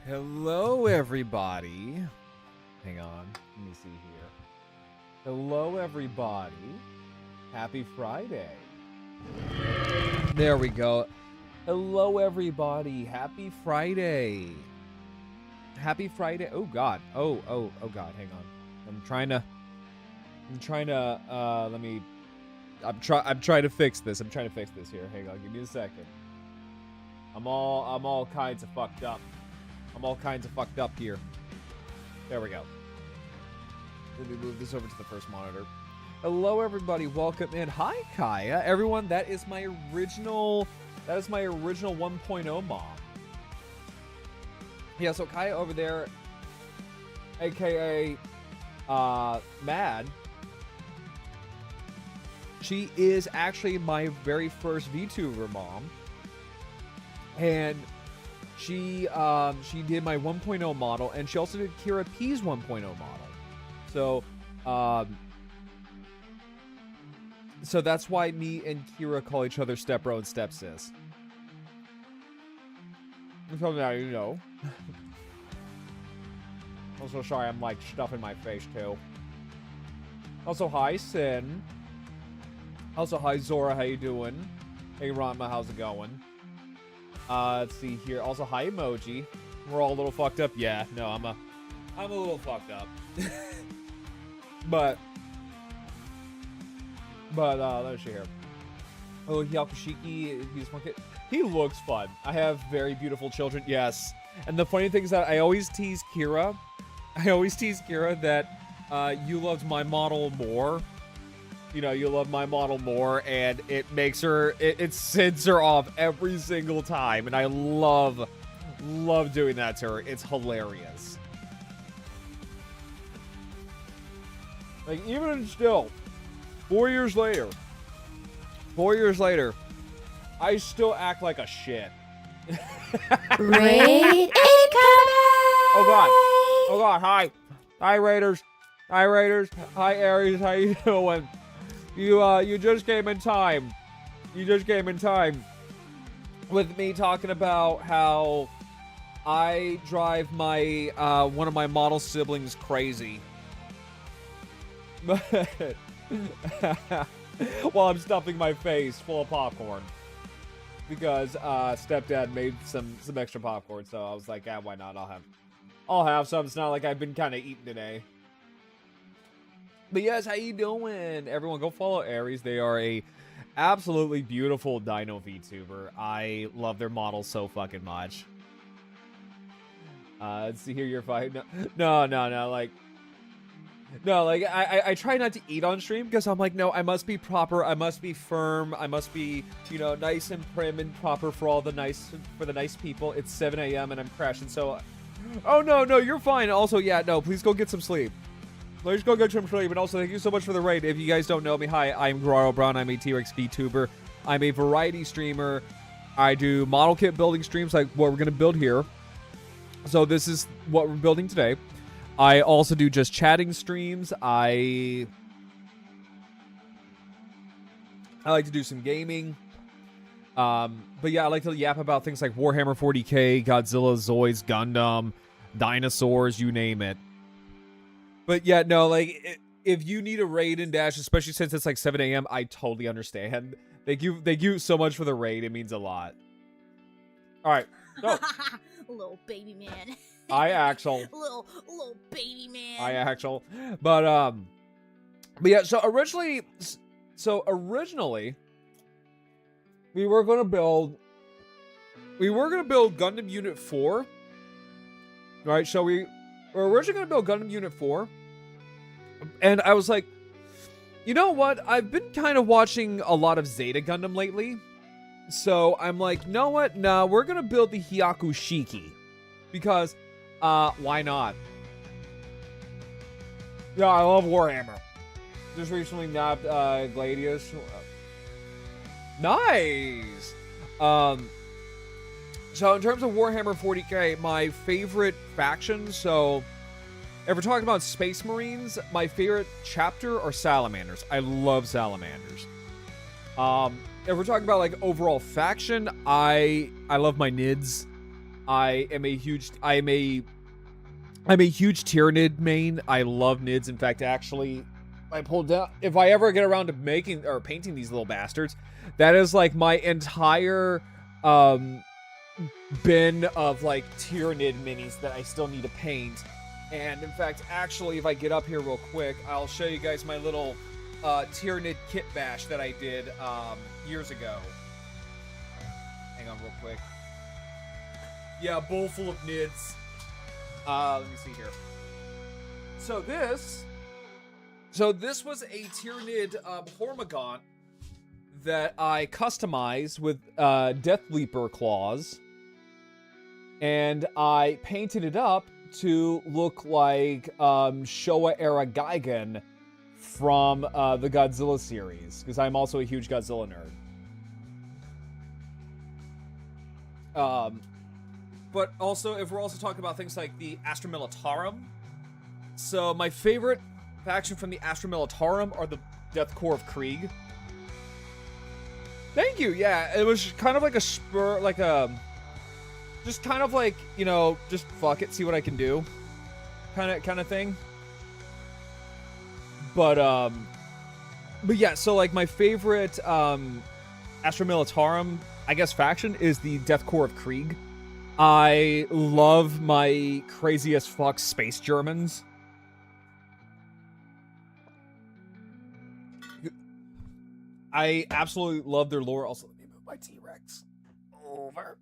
Hello, everybody. Hang on. Let me see here. Hello, everybody. Happy Friday. There we go. Hello, everybody. Happy Friday. Happy Friday. Oh, God. Oh, God. Hang on. I'm trying to, I'm trying to fix this. I'm trying to fix this here. Hang on. Give me a second. I'm all kinds of fucked up. I'm all kinds of fucked up here. There we go. Let me move this over to the first monitor. Hello, everybody. Welcome in. Hi, Kaya. Everyone, that is my original 1.0 mom. Yeah, so Kaya over there, aka Mad, she is actually my very first VTuber mom. And she did my 1.0 model, and she also did Kira P's 1.0 model. So that's why me and Kira call each other stepbro and stepsis. So now you know. Also, sorry, I'm like stuffing my face too. Also, hi Sin. Also, hi Zora, how you doing? Hey Ranma, how's it going? Let's see here. Also, hi Emoji. We're all a little fucked up. Yeah, no, I'm a little fucked up. but let's see here. Oh, Hyakushiki, he's one kid. He looks fun. I have very beautiful children. Yes. And the funny thing is that I always tease Kira that you loved my model more. You know, you love my model more, and it makes her, it sends her off every single time, and I love doing that to her. It's hilarious. Like, even still, 4 years later, I still act like a shit. Raid incoming! Oh god, hi Raiders, hi Aries, how you doing? You just came in time. With me talking about how I drive my one of my model siblings crazy. While I'm stuffing my face full of popcorn. Because stepdad made some extra popcorn, so I was like, yeah, why not? I'll have some. It's not like I've been kind of eating today. But yes, how you doing? Everyone, go follow Aries. They are a absolutely beautiful dino VTuber. I love their models so fucking much. Let's see here, you're fine. No, like, I try not to eat on stream because I'm like, no, I must be proper, I must be firm, I must be, you know, nice and prim and proper for the nice people. It's 7 a.m. and I'm crashing, so... Oh, no, you're fine. Also, yeah, no, please go get some sleep. Let's go get some sleep. And also, thank you so much for the raid. If you guys don't know me, hi, I'm Guaro Brown. I'm a T-Rex VTuber. I'm a variety streamer. I do model kit building streams like what we're going to build here. So this is what we're building today. I also do just chatting streams. I like to do some gaming. But yeah, I like to yap about things like Warhammer 40k, Godzilla, Zoids, Gundam, dinosaurs, you name it. But yeah, no, like, if you need a raid and dash, especially since it's like 7 a.m., I totally understand. Thank you so much for the raid. It means a lot. All right. So, little baby man. I Axel. little baby man. I Axel. But yeah, so originally we were gonna build Gundam Unit 4. Right, so we're originally gonna build Gundam Unit 4. And I was like, you know what? I've been kind of watching a lot of Zeta Gundam lately. So I'm like, you know what? No, we're gonna build the Hyakushiki. Because why not? Yeah, I love Warhammer. Just recently nabbed Gladius. Nice! So in terms of Warhammer 40k, my favorite faction, so if we're talking about Space Marines, my favorite chapter are Salamanders. I love Salamanders. If we're talking about like overall faction, I love my Nids. I'm a huge Tyrannid main. I love Nids. In fact, actually, I pulled down. If I ever get around to making or painting these little bastards, that is like my entire bin of like Tyrannid minis that I still need to paint. And in fact, actually, if I get up here real quick, I'll show you guys my little Tyrannid kit bash that I did years ago. Hang on real quick. Yeah, bowl full of Nids. Let me see here. So this was a Tyrannid Hormigaunt that I customized with Death Leaper claws, and I painted it up to look like Showa era Gigan from the Godzilla series, because I'm also a huge Godzilla nerd. But also, if we're also talking about things like the Astra Militarum, so my favorite faction from the Astra Militarum are the Death Corps of Krieg. Thank you. Yeah, it was kind of like a spur, like a, just kind of like, you know, just fuck it, see what I can do, kind of thing. But yeah, so like my favorite Astra Militarum, I guess, faction is the Death Corps of Krieg. I love my crazy as fuck space Germans. I absolutely love their lore. Also, let me move my T-Rex over.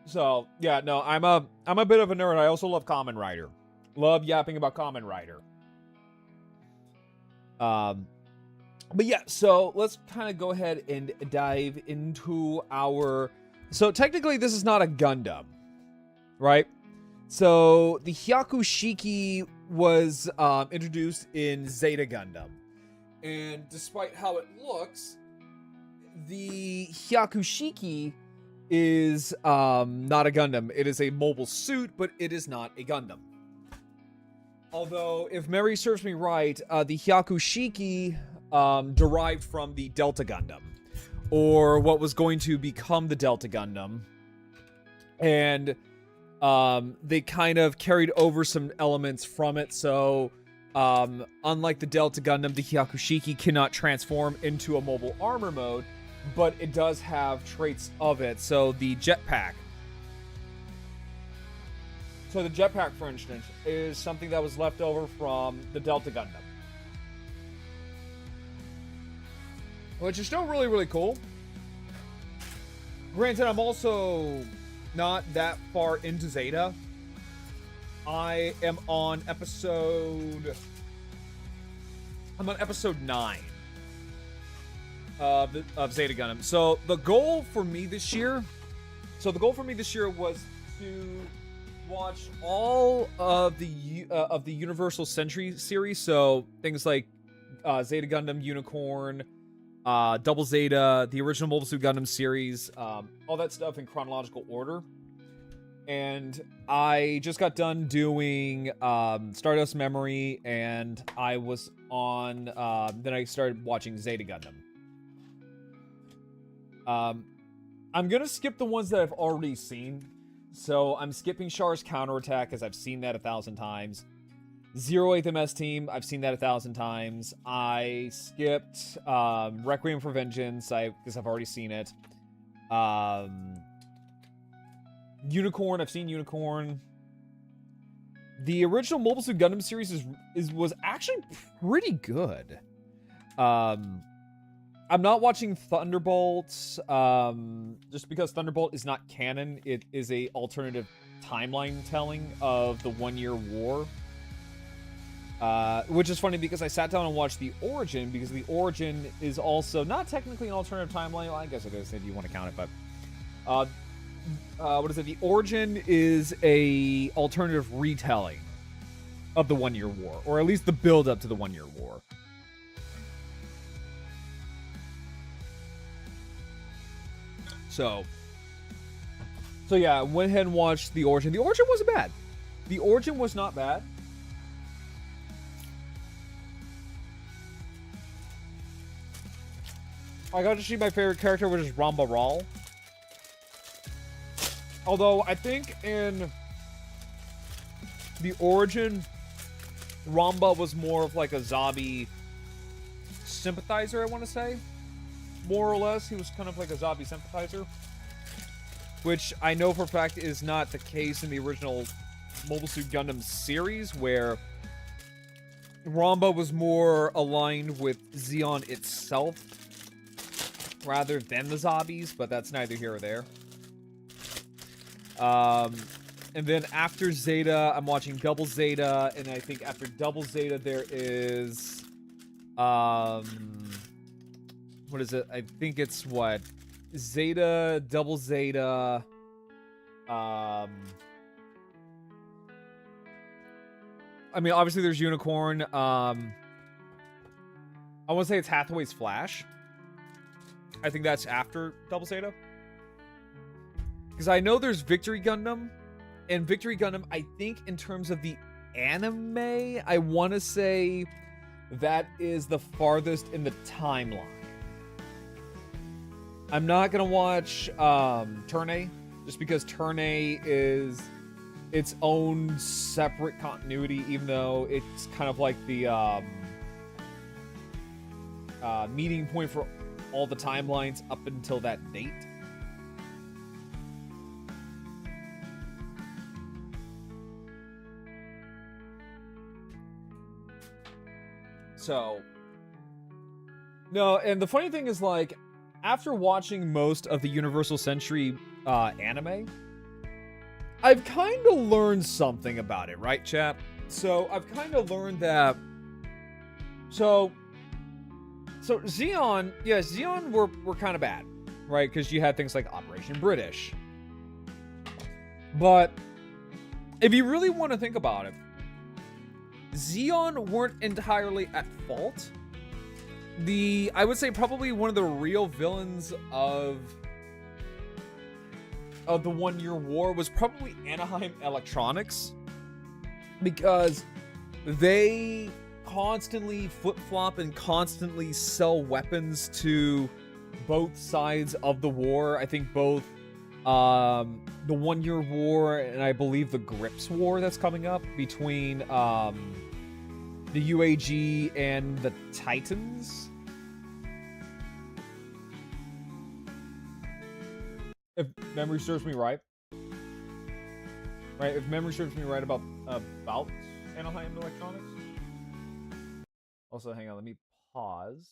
So, yeah, no, I'm a bit of a nerd. I also love Kamen Rider. Love yapping about Kamen Rider. But yeah, so let's kind of go ahead and dive into our... So technically this is not a Gundam, right? So the Hyakushiki was introduced in Zeta Gundam. And despite how it looks, the Hyakushiki is not a Gundam. It is a mobile suit, but it is not a Gundam. Although, if memory serves me right, the Hyakushiki derived from the Delta Gundam, or what was going to become the Delta Gundam. And they kind of carried over some elements from it. So, unlike the Delta Gundam, the Hyakushiki cannot transform into a mobile armor mode, but it does have traits of it. So the jetpack. So the jetpack, for instance, is something that was left over from the Delta Gundam, which is still really, really cool. Granted, I'm also not that far into Zeta. I am on episode 9 of Zeta Gundam. So the goal for me this year was to watch all of the Universal Century series. So things like Zeta Gundam Unicorn, Double Zeta, the original Mobile Suit Gundam series, all that stuff in chronological order. And I just got done doing Stardust Memory, and I was on. Then I started watching Zeta Gundam. I'm gonna skip the ones that I've already seen. So I'm skipping Char's Counterattack, because I've seen that 1,000 times. 08th MS Team, I've seen that 1,000 times. I skipped Requiem for Vengeance, because I've already seen it. Unicorn, I've seen Unicorn. The original Mobile Suit Gundam series was actually pretty good. I'm not watching Thunderbolts, just because Thunderbolt is not canon. It is a alternative timeline telling of the 1 Year War. Which is funny because I sat down and watched The Origin, because The Origin is also not technically an alternative timeline. Well, I guess it is if you want to count it, but what is it? The Origin is a alternative retelling of the 1 Year War, or at least the build up to the 1 Year War. So yeah, I went ahead and watched The Origin. The Origin wasn't bad. The Origin was not bad. I got to see my favorite character, which is Ramba Ral. Although, I think in the origin, Ramba was more of like a zombie sympathizer, I want to say. More or less, he was kind of like a zombie sympathizer. Which I know for a fact is not the case in the original Mobile Suit Gundam series, where Ramba was more aligned with Zeon itself rather than the zombies, but that's neither here or there. And then after Zeta, I'm watching Double Zeta, and I think after Double Zeta there is what is it? I think it's what? Zeta, Double Zeta, I mean, obviously there's Unicorn. I want to say it's Hathaway's Flash. I think that's after Double Zeta. Because I know there's Victory Gundam. And Victory Gundam, I think in terms of the anime, I want to say that is the farthest in the timeline. I'm not going to watch Turn A, just because Turn A is its own separate continuity, even though it's kind of like the meeting point for all the timelines up until that date. So, no, and the funny thing is, like, after watching most of the Universal Century anime, I've kind of learned something about it, right, chap? So, I've kind of learned that... So Zeon, yeah, Zeon were kind of bad, right? Because you had things like Operation British. But, if you really want to think about it, Zeon weren't entirely at fault. I would say probably one of the real villains of the 1 Year War was probably Anaheim Electronics, because they constantly flip-flop and constantly sell weapons to both sides of the war. I think both the 1 Year War and I believe the Grips War that's coming up between the UAG and the Titans. If memory serves me right. Right, if memory serves me right about Anaheim Electronics. Also, hang on, let me pause.